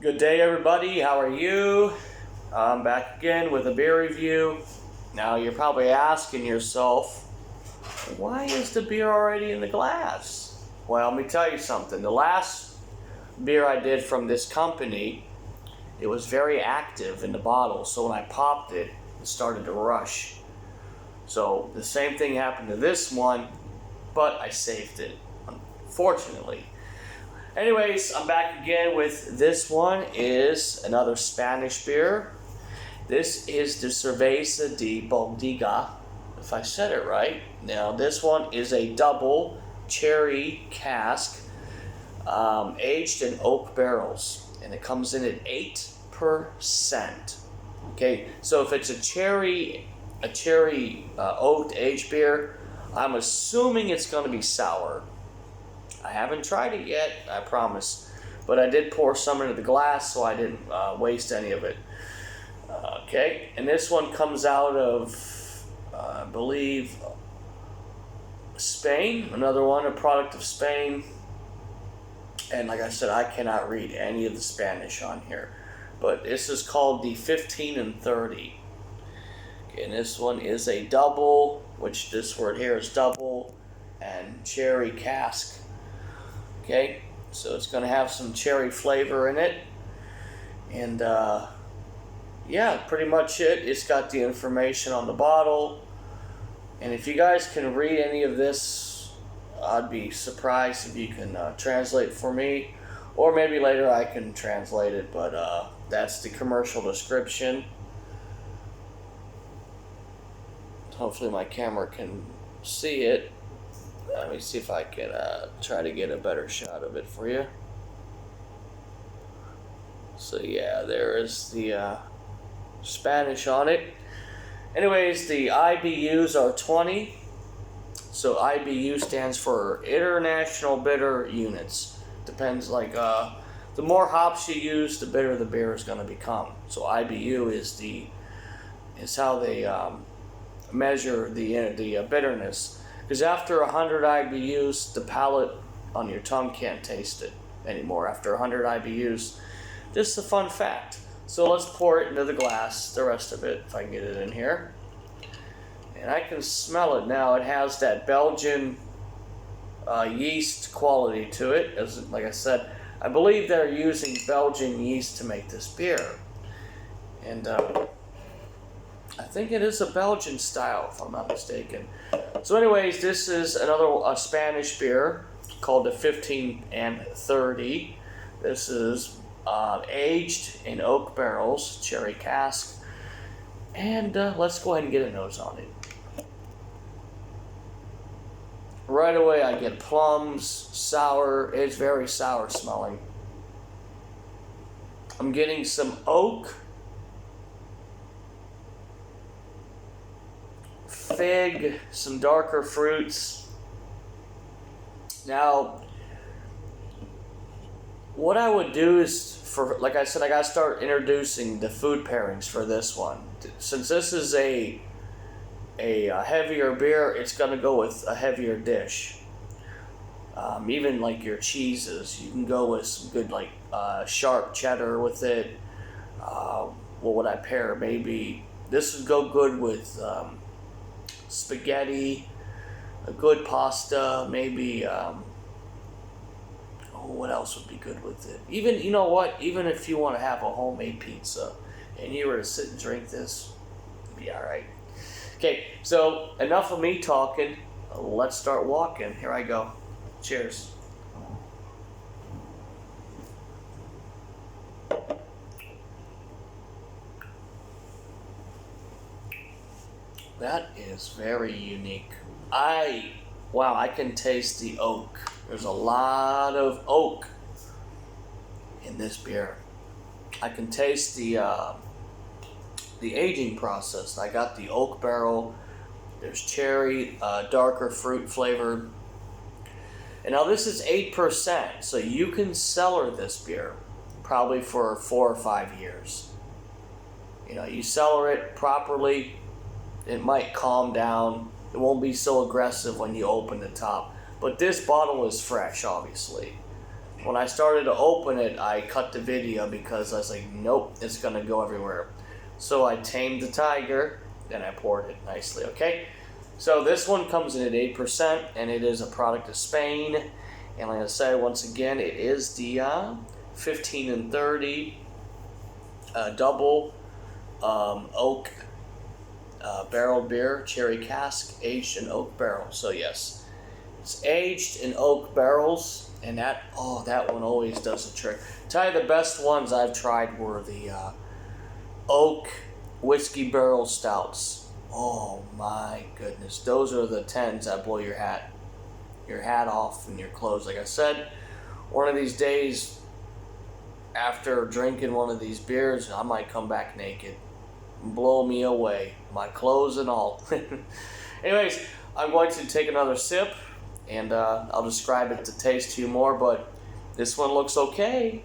Good day, everybody. How are you? I'm back again with a beer review. Now, you're probably asking yourself, why is the beer already in the glass? Well, let me tell you something. The last beer I did from this company, it was very active in the bottle. So when I popped it, it started to rush. So the same thing happened to this one, but I saved it, unfortunately. Anyways, I'm back again with this one is another Spanish beer. This is the Cerveza de Boodega, if I said it right. Now, this one is a double cherry cask, aged in oak barrels, and it comes in at 8%. Okay, so if it's a cherry oaked aged beer, I'm assuming it's going to be sour. I haven't tried it yet, I promise. But I did pour some into the glass, so I didn't waste any of it. Okay, and this one comes out of, I believe, Spain. Another one, a product of Spain. And like I said, I cannot read any of the Spanish on here. But this is called the 15 and 30. Okay, and this one is a double, which this word here is double, and cherry cask. Okay, so it's going to have some cherry flavor in it, and yeah, pretty much it. It's got the information on the bottle, and if you guys can read any of this, I'd be surprised if you can translate for me, or maybe later I can translate it, but that's the commercial description. Hopefully my camera can see it. Let me see if I can try to get a better shot of it for you. So yeah, there is the Spanish on it. Anyways, the IBUs are 20. So IBU stands for International Bitter Units. Depends, like the more hops you use, the bitter the beer is going to become. So IBU is how they measure the bitterness. Because after 100 IBUs, the palate on your tongue can't taste it anymore. After 100 IBUs, just a fun fact. So let's pour it into the glass, the rest of it, if I can get it in here. And I can smell it now. It has that Belgian yeast quality to it. As like I said, I believe they're using Belgian yeast to make this beer. And I think it is a Belgian style, if I'm not mistaken. So anyways, this is another Spanish beer called the 15 and 30. This is aged in oak barrels, cherry cask. And let's go ahead and get a nose on it. Right away I get plums, sour. It's very sour smelling. I'm getting some oak, fig, some darker fruits. Now, what I would do is, like I said, I gotta start introducing the food pairings for this one. Since this is a heavier beer, it's gonna go with a heavier dish. Even like your cheeses, you can go with some good like sharp cheddar with it. What would I pair? Maybe this would go good with spaghetti, a good pasta, maybe what else would be good with it? Even, you know what, even if you want to have a homemade pizza and you were to sit and drink this, it'd be alright. Okay, so enough of me talking, let's start walking. Here I go. Cheers. That is very unique. Wow, I can taste the oak. There's a lot of oak in this beer. I can taste the aging process. I got the oak barrel. There's cherry, darker fruit flavor. And now this is 8%, so you can cellar this beer probably for 4 or 5 years. You know, you cellar it properly, it might calm down. It won't be so aggressive when you open the top. But this bottle is fresh, obviously. when I started to open it, I cut the video because I was like, nope, it's gonna go everywhere. So I tamed the tiger, then I poured it nicely, okay? So this one comes in at 8%, and it is a product of Spain. And like I said, once again, it is the 15 and 30 double oak barreled beer, cherry cask, aged in oak barrels. So yes, it's aged in oak barrels, and that one always does the trick. Tell you the best ones I've tried were the oak whiskey barrel stouts. Oh my goodness, those are the 10s that blow your hat off and your clothes. Like I said, one of these days after drinking one of these beers, I might come back naked and blow me away, my clothes and all. Anyways, I'm going to take another sip, and I'll describe it to taste to you more, but this one looks okay.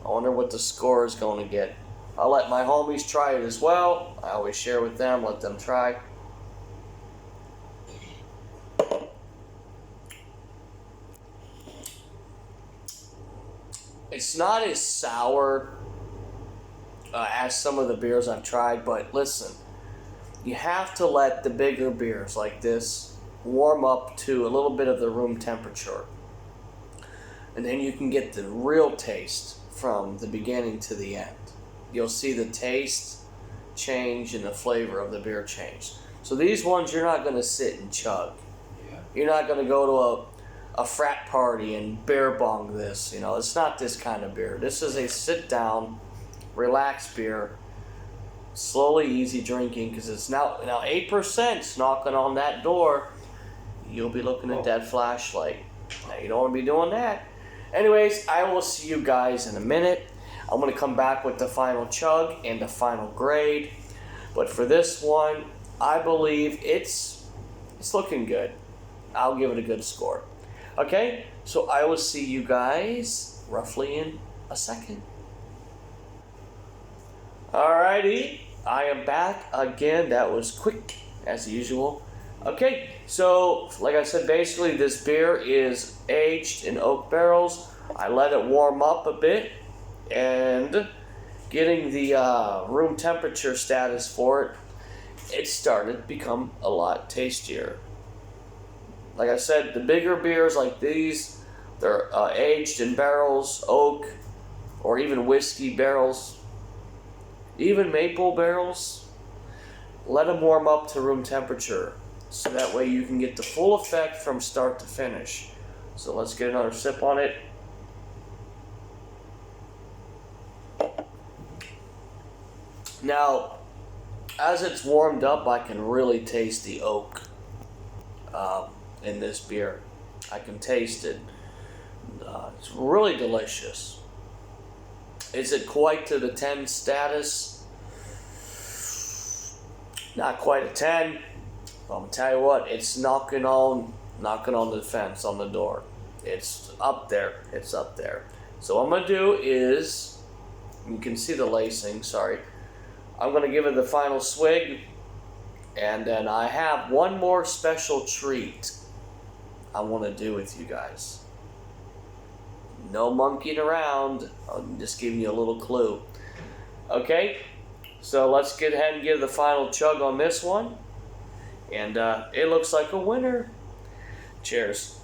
I wonder what the score is going to get. I'll let my homies try it as well. I always share with them, let them try. It's not as sour as some of the beers I've tried, but listen, you have to let the bigger beers like this warm up to a little bit of the room temperature. And then you can get the real taste from the beginning to the end. You'll see the taste change and the flavor of the beer change. So these ones you're not going to sit and chug. Yeah. You're not going to go to a frat party and beer bong this. You know, it's not this kind of beer. This is a sit down, relaxed beer. Slowly, easy drinking, because it's now 8% knocking on that door. You'll be looking at that flashlight. Now you don't want to be doing that. Anyways, I will see you guys in a minute. I'm going to come back with the final chug and the final grade. But for this one, I believe it's looking good. I'll give it a good score. Okay, so I will see you guys roughly in a second. Alrighty, I am back again. That was quick as usual. Okay, so like I said, basically this beer is aged in oak barrels. I let it warm up a bit, and getting the room temperature status for it, it started to become a lot tastier. Like I said, the bigger beers like these, they're aged in barrels, oak, or even whiskey barrels, even maple barrels. Let them warm up to room temperature, so that way you can get the full effect from start to finish. So let's get another sip on it. Now, as it's warmed up, I can really taste the oak in this beer. I can taste it. It's really delicious. Is it quite to the 10 status? Not quite a 10. But I'm gonna tell you what, it's knocking on the fence, on the door. It's up there. It's up there. So what I'm gonna do is, you can see the lacing. Sorry. I'm going to give it the final swig, and then I have one more special treat I want to do with you guys. No monkeying around, I'm just giving you a little clue. Okay, so let's get ahead and give the final chug on this one, and it looks like a winner. Cheers.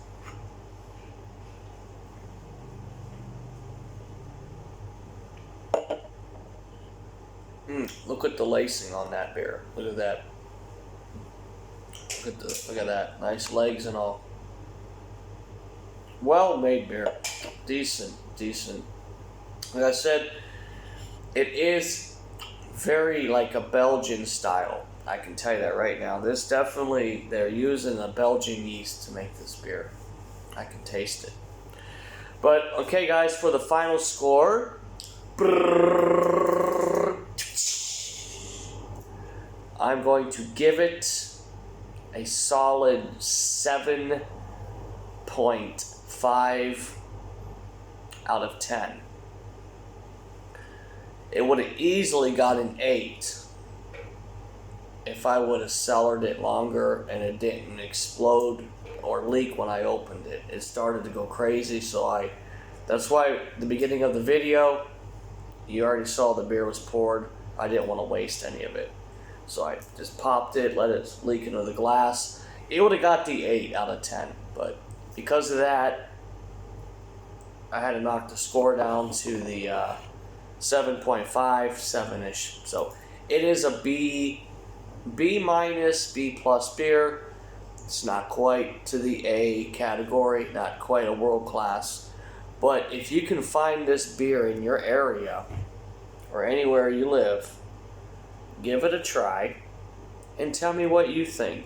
Look at the lacing on that beer. Look at that. Look at that. Nice legs and all. Well made beer. Decent. Like I said, it is very like a Belgian style. I can tell you that right now. This definitely, they're using a Belgian yeast to make this beer. I can taste it. But okay guys, for the final score, I'm going to give it a solid 7.5 out of 10. It would have easily got an 8 if I would have cellared it longer and it didn't explode or leak when I opened it. It started to go crazy, so I That's why the beginning of the video, you already saw the beer was poured. I didn't want to waste any of it. So I just popped it, let it leak into the glass. It would have got the 8 out of 10, but because of that, I had to knock the score down to the 7.5, 7-ish. So it is a B minus, B plus beer. It's not quite to the A category, not quite a world class. But if you can find this beer in your area or anywhere you live, give it a try and tell me what you think.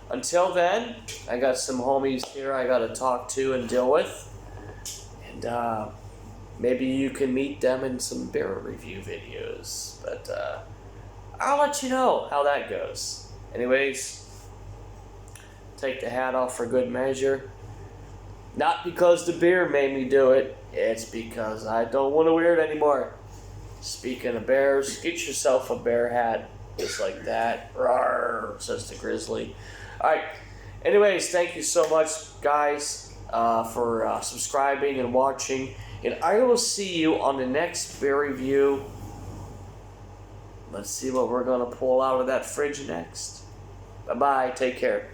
Until then, I got some homies here I got to talk to and deal with. And maybe you can meet them in some beer review videos. But I'll let you know how that goes. Anyways, take the hat off for good measure. Not because the beer made me do it. It's because I don't want to wear it anymore. Speaking of bears, get yourself a bear hat. Just like that. Rawr, says the grizzly. Alright. Anyways, thank you so much, guys, for subscribing and watching. And I will see you on the next beer review. Let's see what we're going to pull out of that fridge next. Bye-bye. Take care.